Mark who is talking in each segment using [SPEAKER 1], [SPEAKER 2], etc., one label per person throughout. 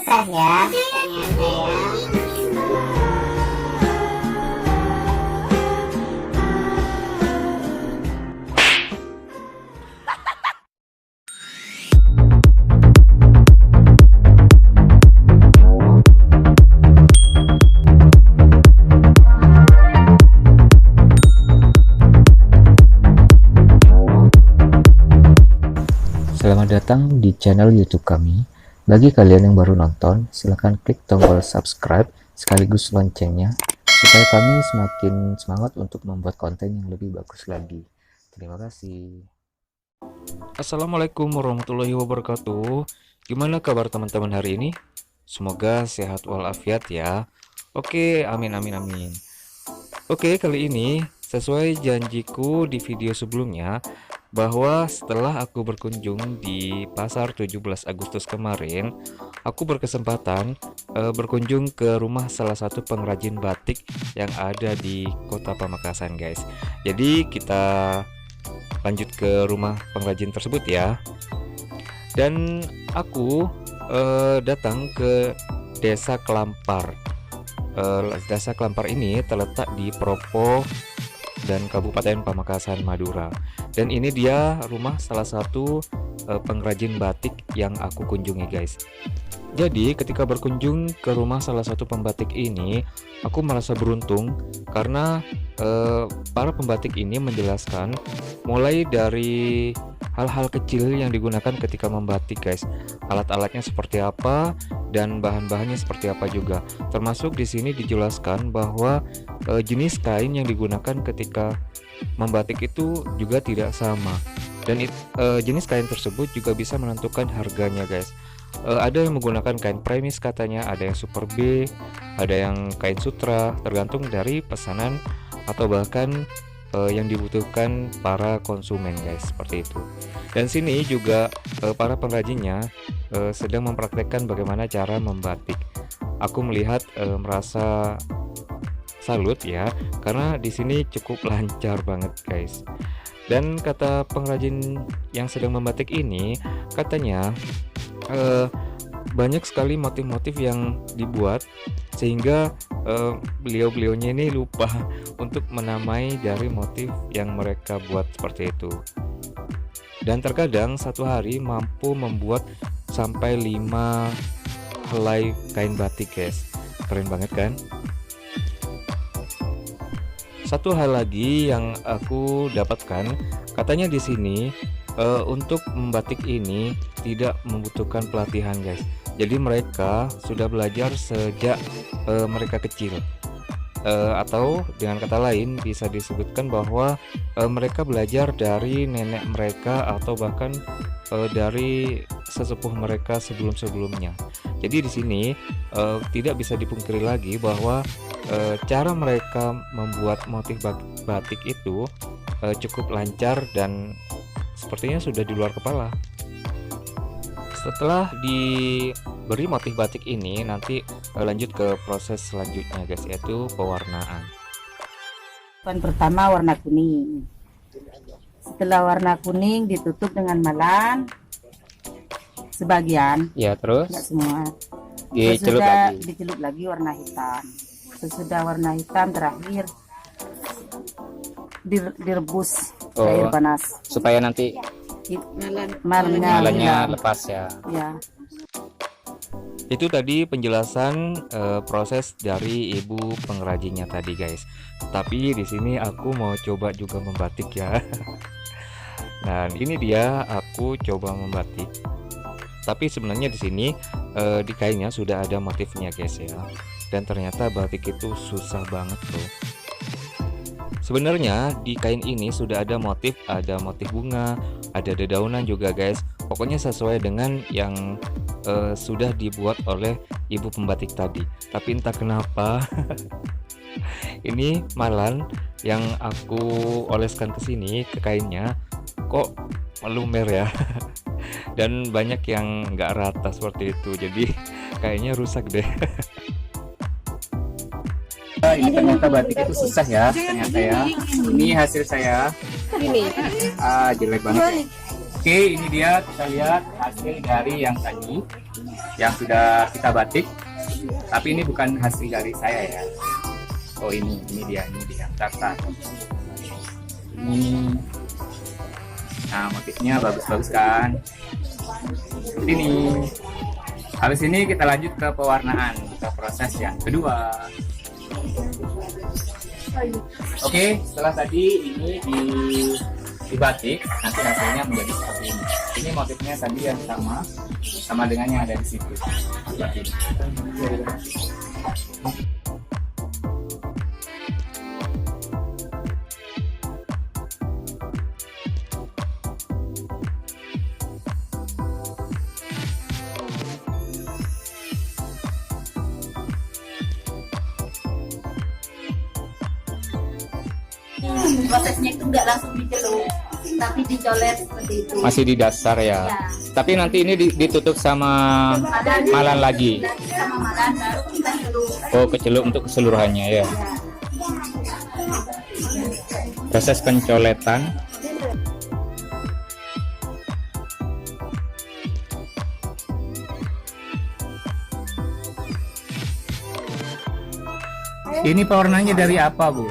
[SPEAKER 1] sukses ya ternyata ya.
[SPEAKER 2] Selamat datang di channel YouTube kami. Bagi kalian yang baru nonton, silahkan klik tombol subscribe sekaligus loncengnya supaya kami semakin semangat untuk membuat konten yang lebih bagus lagi. Terima kasih. Assalamualaikum warahmatullahi wabarakatuh. Gimana kabar teman-teman hari ini? Semoga sehat walafiat ya. Oke, amin amin amin. Oke, kali ini sesuai janjiku di video sebelumnya bahwa setelah aku berkunjung di pasar 17 Agustus kemarin, aku berkesempatan berkunjung ke rumah salah satu pengrajin batik yang ada di Kota Pamekasan, guys. Jadi kita lanjut ke rumah pengrajin tersebut ya. Dan aku datang ke Desa Kelampar. Desa Kelampar ini terletak di Propo dan Kabupaten Pamekasan, Madura. Dan ini dia rumah salah satu pengrajin batik yang aku kunjungi, guys. Jadi ketika berkunjung ke rumah salah satu pembatik ini, aku merasa beruntung karena para pembatik ini menjelaskan mulai dari hal-hal kecil yang digunakan ketika membatik, guys. Alat-alatnya seperti apa dan bahan-bahannya seperti apa juga. Termasuk di sini dijelaskan bahwa jenis kain yang digunakan ketika membatik itu juga tidak sama. Dan jenis kain tersebut juga bisa menentukan harganya, guys. Ada yang menggunakan kain premis katanya, ada yang super B, ada yang kain sutra, tergantung dari pesanan atau bahkan yang dibutuhkan para konsumen, guys, seperti itu. Dan sini juga para pengrajinnya sedang mempraktekkan bagaimana cara membatik. Aku melihat merasa salut ya, karena di sini cukup lancar banget, guys. Dan kata pengrajin yang sedang membatik ini, katanya banyak sekali motif-motif yang dibuat sehingga beliau-beliaunya ini lupa untuk menamai dari motif yang mereka buat seperti itu. Dan terkadang satu hari mampu membuat sampai 5 helai kain batik, guys. Keren banget kan? Satu hal lagi yang aku dapatkan, katanya di sini untuk membatik ini tidak membutuhkan pelatihan, guys. Jadi mereka sudah belajar sejak mereka kecil, atau dengan kata lain bisa disebutkan bahwa mereka belajar dari nenek mereka atau bahkan dari sesepuh mereka sebelum-sebelumnya. Jadi di sini tidak bisa dipungkiri lagi bahwa cara mereka membuat motif batik itu cukup lancar dan sepertinya sudah di luar kepala. Setelah diberi motif batik ini, nanti lanjut ke proses selanjutnya, guys, yaitu pewarnaan.
[SPEAKER 3] Pertama warna kuning. Setelah warna kuning ditutup dengan malam sebagian,
[SPEAKER 2] Ya, terus
[SPEAKER 3] tidak semua.
[SPEAKER 2] dicelup
[SPEAKER 3] Sesudah
[SPEAKER 2] lagi.
[SPEAKER 3] dicelup lagi warna hitam. Sesudah warna hitam terakhir direbus ke air panas.
[SPEAKER 2] Supaya nanti
[SPEAKER 3] Malamnya hilang.
[SPEAKER 2] lepas ya.
[SPEAKER 3] Ya.
[SPEAKER 2] Itu tadi penjelasan proses dari ibu pengrajinnya tadi, guys. Tapi di sini aku mau coba juga membatik ya. Dan ini dia aku coba membatik. Tapi sebenarnya di sini di kainnya sudah ada motifnya, guys ya. Dan ternyata batik itu susah banget tuh. Sebenarnya di kain ini sudah ada motif bunga, ada dedaunan juga, guys. Pokoknya sesuai dengan yang sudah dibuat oleh ibu pembatik tadi. Tapi entah kenapa ini malan yang aku oleskan ke sini ke kainnya kok melumer ya. Dan banyak yang nggak rata seperti itu. Jadi kayaknya rusak deh. Ini ternyata batik itu susah ya, ternyata ya. Ini hasil saya.
[SPEAKER 4] Ini
[SPEAKER 2] Jelek banget ya. Oke, ini dia, kita lihat hasil dari yang tadi. yang sudah kita batik, tapi ini bukan hasil dari saya ya. Oh ini dia daftar. Ini, nah motifnya bagus-bagus kan. Seperti ini. Habis ini kita lanjut ke pewarnaan, ke proses yang kedua. Oke, setelah tadi ini dibatik, nanti hasilnya menjadi seperti ini. Ini motifnya tadi yang sama dengan yang ada di situ. Seperti ini.
[SPEAKER 1] Prosesnya itu nggak langsung dicelup, tapi dicolet seperti itu.
[SPEAKER 2] Masih di dasar ya.
[SPEAKER 1] Ya.
[SPEAKER 2] Tapi nanti ini ditutup sama malan lagi.
[SPEAKER 1] Sama malan baru kita celup.
[SPEAKER 2] Oh, kecelup untuk keseluruhannya ya.
[SPEAKER 1] Ya.
[SPEAKER 2] Proses pencoletan. Ini pewarnanya dari apa, Bu?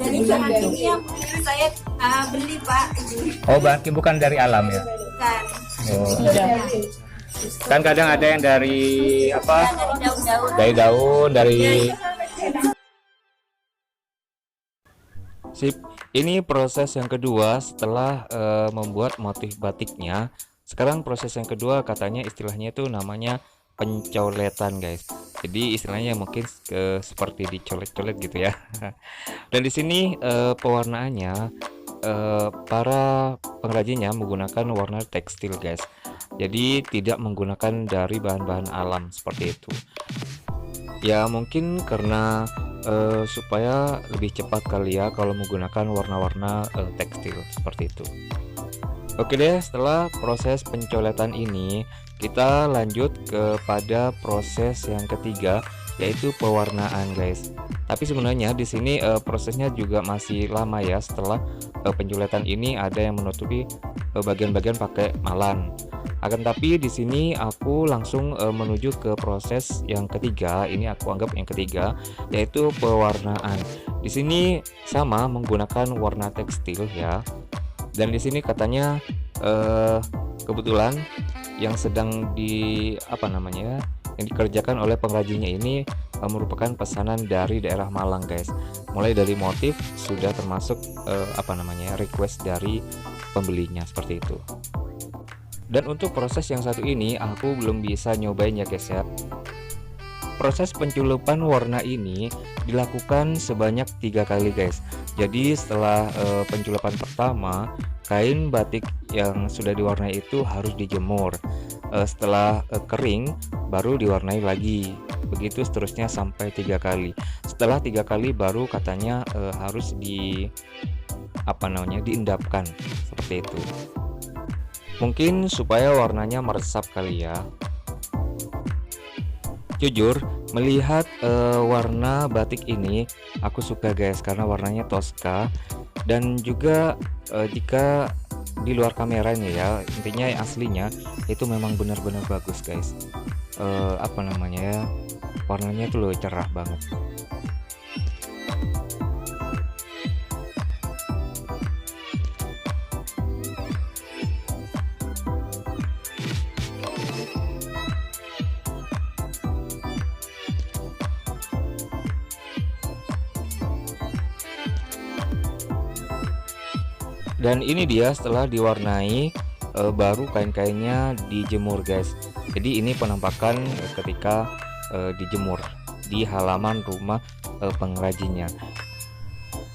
[SPEAKER 1] Jadi bahan ini yang saya beli Pak.
[SPEAKER 2] Oh, bukan dari alam ya.
[SPEAKER 1] Bukan.
[SPEAKER 2] Oh. Kan kadang ada yang dari apa?
[SPEAKER 1] Dari daun-daun.
[SPEAKER 2] Dari daun, dari Sip. Ini proses yang kedua setelah membuat motif batiknya. Sekarang proses yang kedua katanya istilahnya itu namanya pencoletan, guys. Jadi istilahnya mungkin seperti dicolet-colet gitu ya. Dan di sini pewarnaannya para pengrajinnya menggunakan warna tekstil, guys. Jadi tidak menggunakan dari bahan-bahan alam seperti itu. Ya mungkin karena supaya lebih cepat kali ya kalau menggunakan warna-warna tekstil seperti itu. Oke deh, setelah proses pencoletan ini kita lanjut kepada proses yang ketiga, yaitu pewarnaan, guys. Tapi sebenarnya di sini prosesnya juga masih lama ya. Setelah pencoletan ini ada yang menutupi bagian-bagian pakai malan. Akan tapi di sini aku langsung menuju ke proses yang ketiga. Ini aku anggap yang ketiga, yaitu pewarnaan. Di sini sama menggunakan warna tekstil ya. Dan di sini katanya kebetulan yang sedang yang dikerjakan oleh pengrajinnya ini merupakan pesanan dari daerah Malang, guys. Mulai dari motif sudah termasuk request dari pembelinya seperti itu. Dan untuk proses yang satu ini aku belum bisa nyobain ya, guys ya. Proses penculupan warna ini dilakukan sebanyak 3 kali, guys. Jadi setelah penculupan pertama, kain batik yang sudah diwarnai itu harus dijemur. Setelah kering baru diwarnai lagi. Begitu seterusnya sampai 3 kali. Setelah 3 kali baru katanya harus diendapkan seperti itu. Mungkin supaya warnanya meresap kali ya. Jujur melihat warna batik ini aku suka, guys, karena warnanya Tosca. Dan juga jika di luar kameranya ya, intinya yang aslinya itu memang benar-benar bagus, guys. Warnanya tuh loh cerah banget. Dan ini dia setelah diwarnai baru kain-kainnya dijemur, guys. Jadi ini penampakan ketika dijemur di halaman rumah pengrajinnya.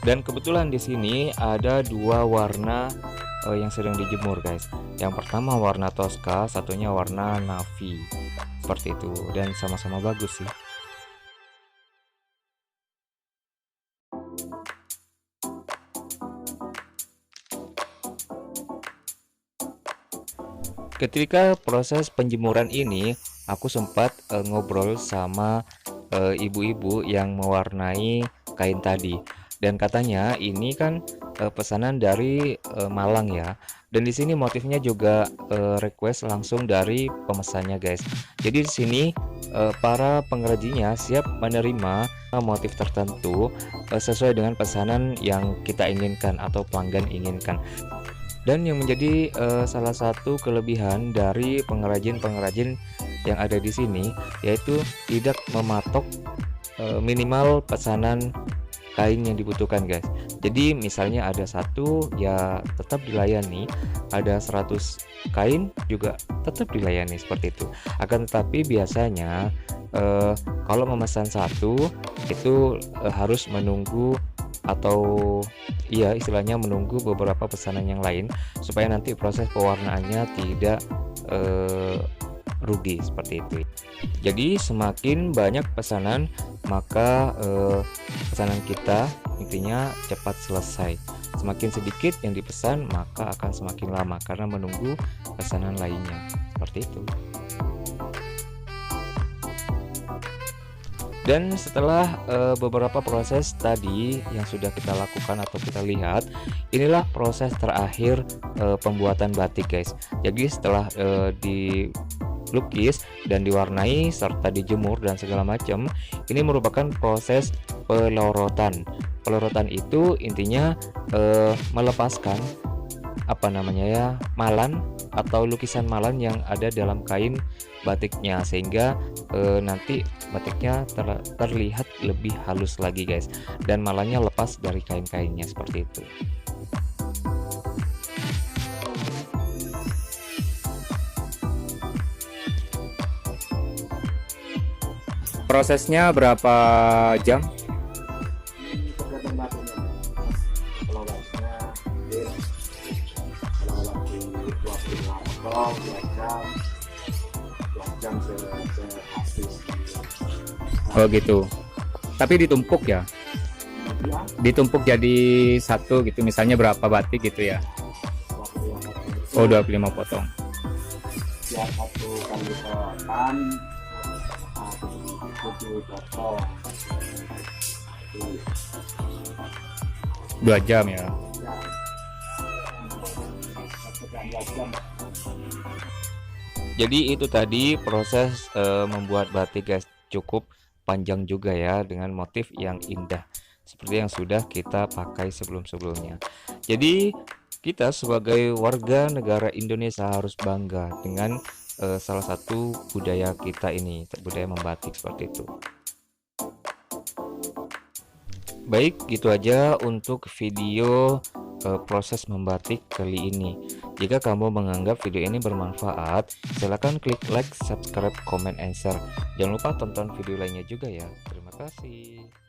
[SPEAKER 2] Dan kebetulan di sini ada 2 warna yang sedang dijemur, guys. Yang pertama warna Tosca, satunya warna navy seperti itu, dan sama-sama bagus sih. Ketika proses penjemuran ini, aku sempat ngobrol sama ibu-ibu yang mewarnai kain tadi. Dan katanya ini kan pesanan dari Malang ya. Dan di sini motifnya juga request langsung dari pemesannya guys. Jadi di sini para pengrajinnya siap menerima motif tertentu sesuai dengan pesanan yang kita inginkan atau pelanggan inginkan. Dan yang menjadi salah satu kelebihan dari pengrajin-pengrajin yang ada di sini yaitu tidak mematok minimal pesanan kain yang dibutuhkan guys. Jadi misalnya ada satu ya tetap dilayani, ada 100 kain juga tetap dilayani seperti itu. Akan tetapi biasanya kalau memesan satu itu harus menunggu atau iya istilahnya menunggu beberapa pesanan yang lain supaya nanti proses pewarnaannya tidak rugi seperti itu. Jadi semakin banyak pesanan maka pesanan kita intinya cepat selesai. Semakin sedikit yang dipesan maka akan semakin lama karena menunggu pesanan lainnya seperti itu. Dan setelah beberapa proses tadi yang sudah kita lakukan atau kita lihat, inilah proses terakhir pembuatan batik guys. Jadi setelah dilukis dan diwarnai serta dijemur dan segala macam, ini merupakan proses pelorotan. Pelorotan itu intinya melepaskan apa namanya ya, malan atau lukisan malan yang ada dalam kain batiknya sehingga nanti batiknya terlihat lebih halus lagi guys, dan malannya lepas dari kain-kainnya seperti itu. Prosesnya berapa jam?
[SPEAKER 4] Tergantung batunya. Kalau batunya kalau batu 25 potong 2 jam sehabis.
[SPEAKER 2] Oh gitu. Tapi ditumpuk ya?
[SPEAKER 4] Ya,
[SPEAKER 2] Ditumpuk jadi satu gitu, misalnya berapa batik gitu ya?
[SPEAKER 4] 25 potong.
[SPEAKER 2] Oh 25 potong.
[SPEAKER 4] Ya, satu kali perotan 7 potong.
[SPEAKER 2] 2 jam ya.
[SPEAKER 4] Ya, 1 jam.
[SPEAKER 2] Jadi itu tadi proses membuat batik guys, cukup panjang juga ya dengan motif yang indah seperti yang sudah kita pakai sebelum-sebelumnya. Jadi kita sebagai warga negara Indonesia harus bangga dengan salah satu budaya kita ini, budaya membatik seperti itu. Baik, gitu aja untuk video proses membatik kali ini. Jika kamu menganggap video ini bermanfaat, silahkan klik like, subscribe, comment, and share. Jangan lupa tonton video lainnya juga ya. Terima kasih.